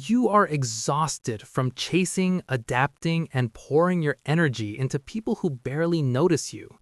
You are exhausted from chasing, adapting, and pouring your energy into people who barely notice you.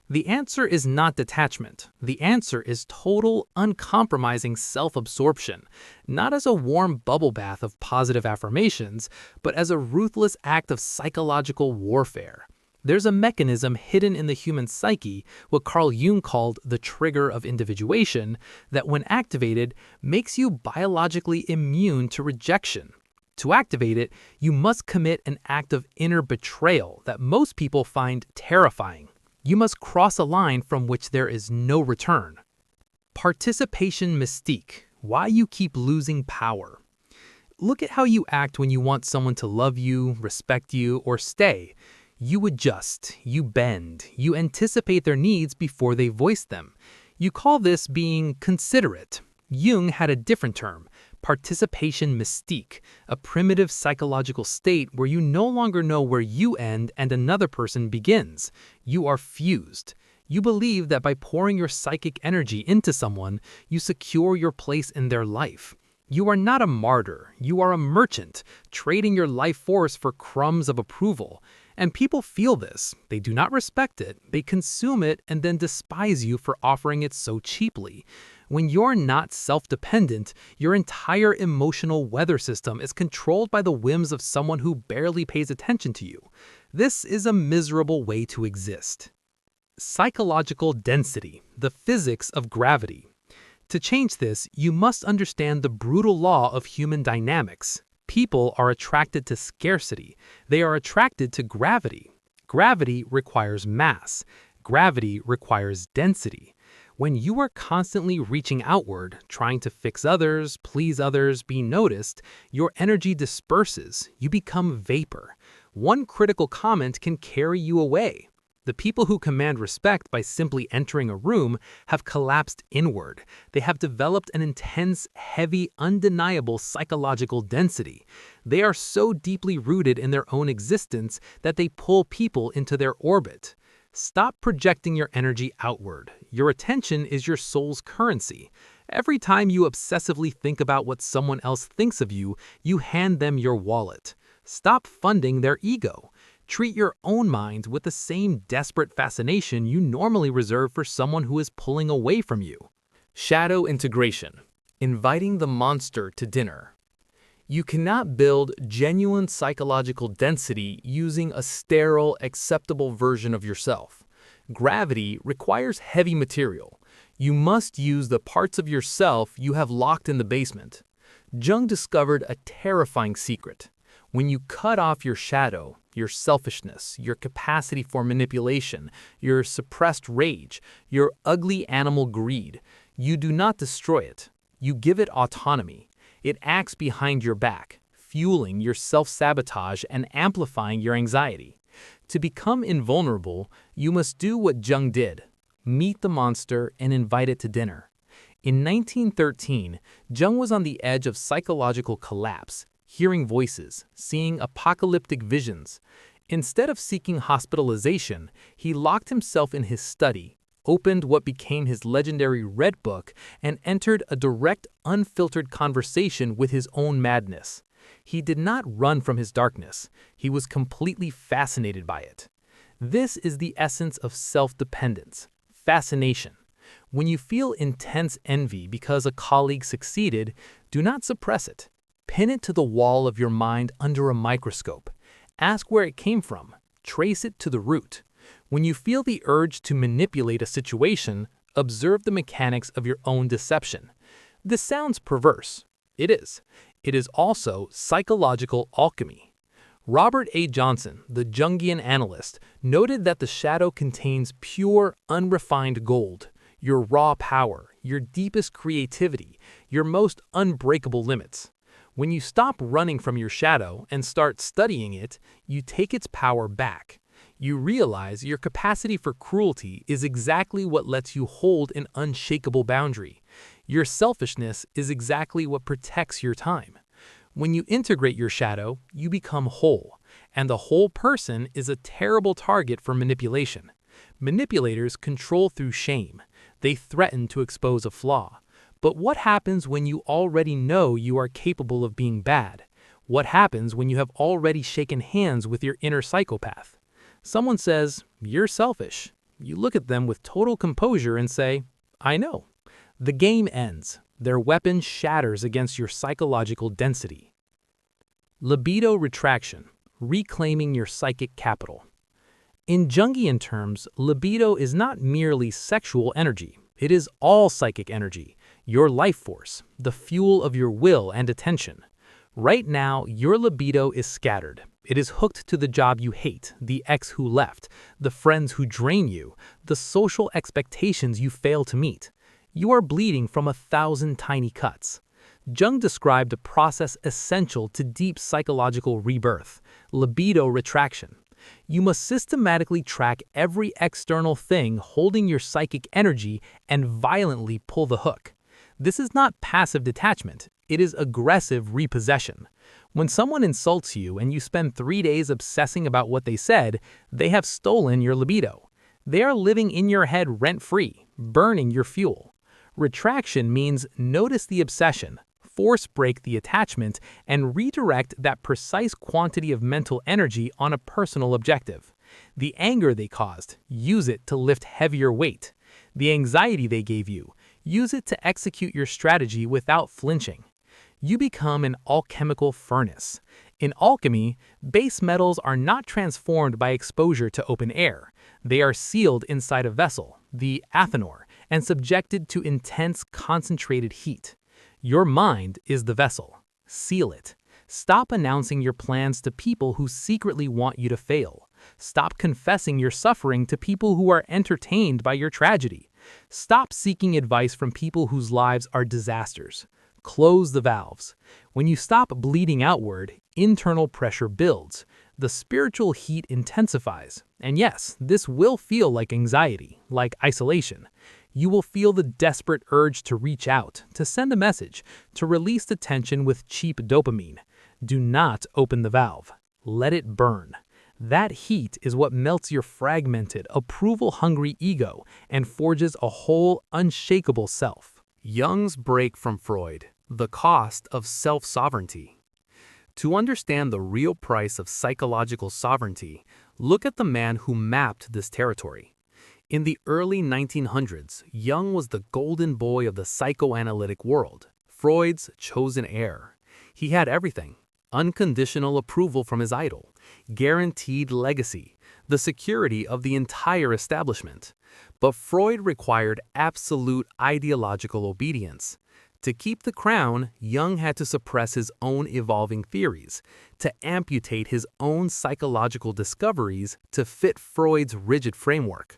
The answer is not detachment. The answer is total, uncompromising self-absorption, not as a warm bubble bath of positive affirmations, but as a ruthless act of psychological warfare. There's a mechanism hidden in the human psyche, what Carl Jung called the trigger of individuation, that when activated, makes you biologically immune to rejection. To activate it, you must commit an act of inner betrayal that most people find terrifying. You must cross a line from which there is no return. Participation mystique, why you keep losing power. Look at how you act when you want someone to love you, respect you, or stay. You adjust, you bend, you anticipate their needs before they voice them. You call this being considerate. Jung had a different term, participation mystique, a primitive psychological state where you no longer know where you end and another person begins. You are fused. You believe that by pouring your psychic energy into someone, you secure your place in their life. You are not a martyr, you are a merchant, trading your life force for crumbs of approval. And people feel this. They do not respect it, they consume it, and then despise you for offering it so cheaply. When you're not self-dependent, your entire emotional weather system is controlled by the whims of someone who barely pays attention to you. This is a miserable way to exist. Psychological density, the physics of gravity. To change this, you must understand the brutal law of human dynamics. People are attracted to scarcity. They are attracted to gravity. Gravity requires mass. Gravity requires density. When you are constantly reaching outward, trying to fix others, please others, be noticed, your energy disperses. You become vapor. One critical comment can carry you away. The people who command respect by simply entering a room have collapsed inward. They have developed an intense, heavy, undeniable psychological density. They are so deeply rooted in their own existence that they pull people into their orbit. Stop projecting your energy outward. Your attention is your soul's currency. Every time you obsessively think about what someone else thinks of you, you hand them your wallet. Stop funding their ego. Treat your own mind with the same desperate fascination you normally reserve for someone who is pulling away from you. Shadow integration. Inviting the monster to dinner. You cannot build genuine psychological density using a sterile, acceptable version of yourself. Gravity requires heavy material. You must use the parts of yourself you have locked in the basement. Jung discovered a terrifying secret. When you cut off your shadow, your selfishness, your capacity for manipulation, your suppressed rage, your ugly animal greed, you do not destroy it. You give it autonomy. It acts behind your back, fueling your self-sabotage and amplifying your anxiety. To become invulnerable, you must do what Jung did. Meet the monster and invite it to dinner. In 1913, Jung was on the edge of psychological collapse, hearing voices, seeing apocalyptic visions. Instead of seeking hospitalization, he locked himself in his study, opened what became his legendary Red Book, and entered a direct, unfiltered conversation with his own madness. He did not run from his darkness. He was completely fascinated by it. This is the essence of self-dependence, fascination. When you feel intense envy because a colleague succeeded, do not suppress it. Pin it to the wall of your mind under a microscope. Ask where it came from. Trace it to the root. When you feel the urge to manipulate a situation, observe the mechanics of your own deception. This sounds perverse. It is. It is also psychological alchemy. Robert A. Johnson, the Jungian analyst, noted that the shadow contains pure, unrefined gold, your raw power, your deepest creativity, your most unbreakable limits. When you stop running from your shadow and start studying it, you take its power back. You realize your capacity for cruelty is exactly what lets you hold an unshakable boundary. Your selfishness is exactly what protects your time. When you integrate your shadow, you become whole, and the whole person is a terrible target for manipulation. Manipulators control through shame. They threaten to expose a flaw. But what happens when you already know you are capable of being bad? What happens when you have already shaken hands with your inner psychopath? Someone says, "You're selfish." You look at them with total composure and say, "I know." The game ends. Their weapon shatters against your psychological density. Libido retraction, reclaiming your psychic capital. In Jungian terms, libido is not merely sexual energy. It is all psychic energy, your life force, the fuel of your will and attention. Right now, your libido is scattered. It is hooked to the job you hate, the ex who left, the friends who drain you, the social expectations you fail to meet. You are bleeding from 1,000 tiny cuts. Jung described a process essential to deep psychological rebirth, libido retraction. You must systematically track every external thing holding your psychic energy and violently pull the hook. This is not passive detachment, it is aggressive repossession. When someone insults you and you spend 3 days obsessing about what they said, they have stolen your libido. They are living in your head rent-free, burning your fuel. Retraction means notice the obsession, force break the attachment, and redirect that precise quantity of mental energy on a personal objective. The anger they caused, use it to lift heavier weight. The anxiety they gave you, use it to execute your strategy without flinching. You become an alchemical furnace. In alchemy, base metals are not transformed by exposure to open air. They are sealed inside a vessel, the athanor, and subjected to intense concentrated heat. Your mind is the vessel. Seal it. Stop announcing your plans to people who secretly want you to fail. Stop confessing your suffering to people who are entertained by your tragedy. Stop seeking advice from people whose lives are disasters. Close the valves. When you stop bleeding outward, internal pressure builds. The spiritual heat intensifies. And yes, this will feel like anxiety, like isolation. You will feel the desperate urge to reach out, to send a message, to release the tension with cheap dopamine. Do not open the valve. Let it burn. That heat is what melts your fragmented, approval-hungry ego and forges a whole, unshakable self. Jung's break from Freud, the cost of self-sovereignty. To understand the real price of psychological sovereignty, look at the man who mapped this territory. In the early 1900s, Jung was the golden boy of the psychoanalytic world, Freud's chosen heir. He had everything: unconditional approval from his idol, guaranteed legacy, the security of the entire establishment. But Freud required absolute ideological obedience. To keep the crown, Jung had to suppress his own evolving theories, to amputate his own psychological discoveries to fit Freud's rigid framework.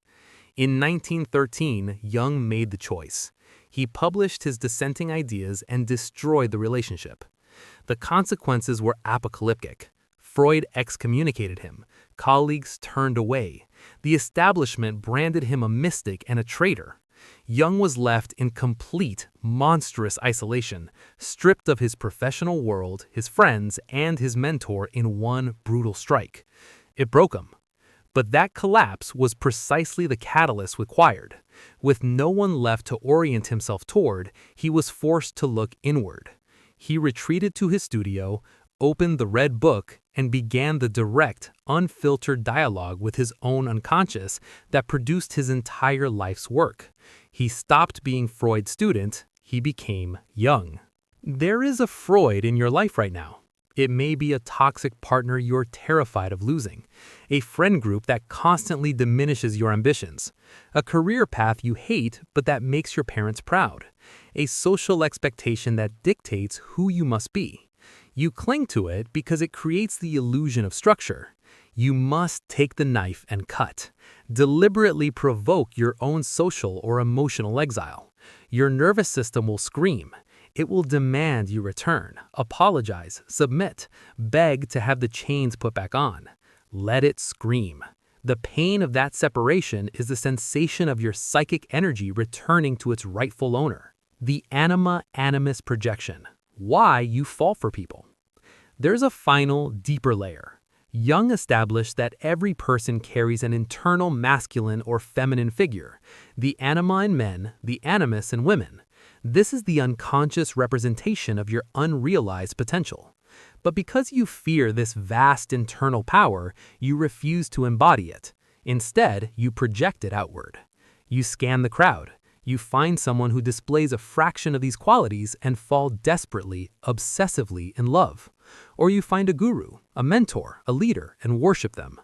In 1913, Jung made the choice. He published his dissenting ideas and destroyed the relationship. The consequences were apocalyptic. Freud excommunicated him. Colleagues turned away. The establishment branded him a mystic and a traitor. Jung was left in complete, monstrous isolation, stripped of his professional world, his friends, and his mentor in one brutal strike. It broke him. But that collapse was precisely the catalyst required. With no one left to orient himself toward, he was forced to look inward. He retreated to his studio, opened the Red Book, and began the direct, unfiltered dialogue with his own unconscious that produced his entire life's work. He stopped being Freud's student, he became Jung. There is a Freud in your life right now. It may be a toxic partner you're terrified of losing, a friend group that constantly diminishes your ambitions, a career path you hate but that makes your parents proud, a social expectation that dictates who you must be. You cling to it because it creates the illusion of structure. You must take the knife and cut. Deliberately provoke your own social or emotional exile. Your nervous system will scream. It will demand you return, apologize, submit, beg to have the chains put back on. Let it scream. The pain of that separation is the sensation of your psychic energy returning to its rightful owner. The anima-animus projection. Why you fall for people. There's a final, deeper layer. Jung established that every person carries an internal masculine or feminine figure, the anima in men, the animus in women. This is the unconscious representation of your unrealized potential. But because you fear this vast internal power, you refuse to embody it. Instead, you project it outward. You scan the crowd. You find someone who displays a fraction of these qualities and fall desperately, obsessively in love. Or you find a guru, a mentor, a leader, and worship them.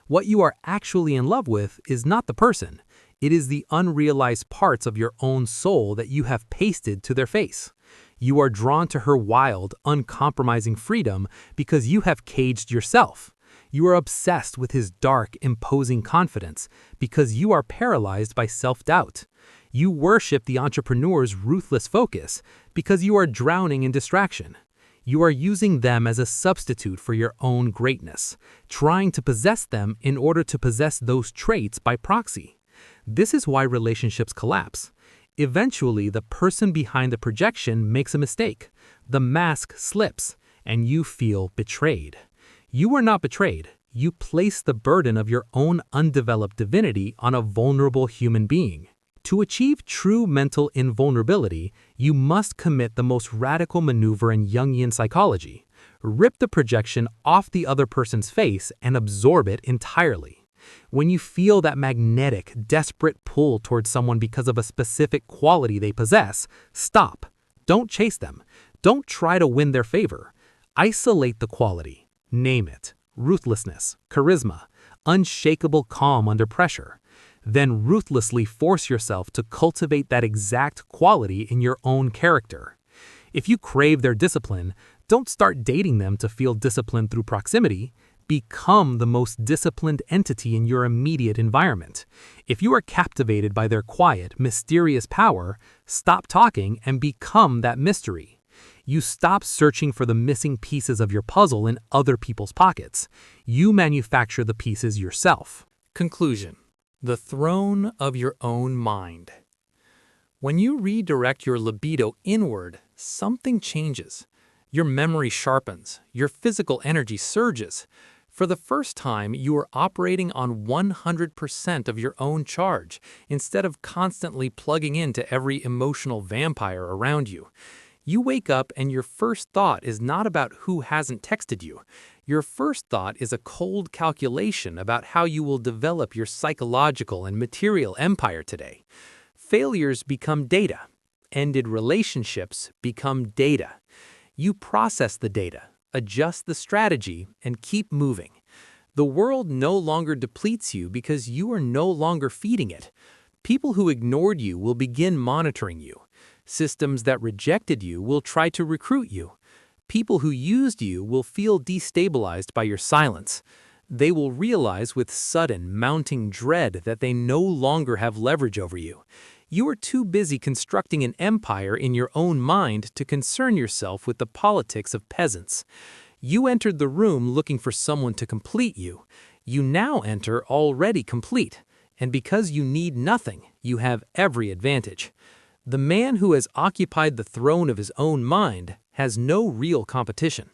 What you are actually in love with is not the person. It is the unrealized parts of your own soul that you have pasted to their face. You are drawn to her wild, uncompromising freedom because you have caged yourself. You are obsessed with his dark, imposing confidence because you are paralyzed by self-doubt. You worship the entrepreneur's ruthless focus because you are drowning in distraction. You are using them as a substitute for your own greatness, trying to possess them in order to possess those traits by proxy. This is why relationships collapse. Eventually, the person behind the projection makes a mistake. The mask slips, and you feel betrayed. You are not betrayed. You place the burden of your own undeveloped divinity on a vulnerable human being. To achieve true mental invulnerability, you must commit the most radical maneuver in Jungian psychology. Rip the projection off the other person's face and absorb it entirely. When you feel that magnetic, desperate pull towards someone because of a specific quality they possess, stop. Don't chase them. Don't try to win their favor. Isolate the quality. Name it. Ruthlessness, charisma, unshakable calm under pressure. Then ruthlessly force yourself to cultivate that exact quality in your own character. If you crave their discipline, don't start dating them to feel disciplined through proximity. Become the most disciplined entity in your immediate environment. If you are captivated by their quiet, mysterious power, stop talking and become that mystery. You stop searching for the missing pieces of your puzzle in other people's pockets. You manufacture the pieces yourself. Conclusion: the throne of your own mind. When you redirect your libido inward, something changes. Your memory sharpens, your physical energy surges. For the first time, you are operating on 100% of your own charge, instead of constantly plugging into every emotional vampire around you. You wake up and your first thought is not about who hasn't texted you. Your first thought is a cold calculation about how you will develop your psychological and material empire today. Failures become data. Ended relationships become data. You process the data, adjust the strategy, and keep moving. The world no longer depletes you because you are no longer feeding it. People who ignored you will begin monitoring you. Systems that rejected you will try to recruit you. People who used you will feel destabilized by your silence. They will realize with sudden, mounting dread that they no longer have leverage over you. You are too busy constructing an empire in your own mind to concern yourself with the politics of peasants. You entered the room looking for someone to complete you. You now enter already complete, and because you need nothing, you have every advantage. The man who has occupied the throne of his own mind has no real competition.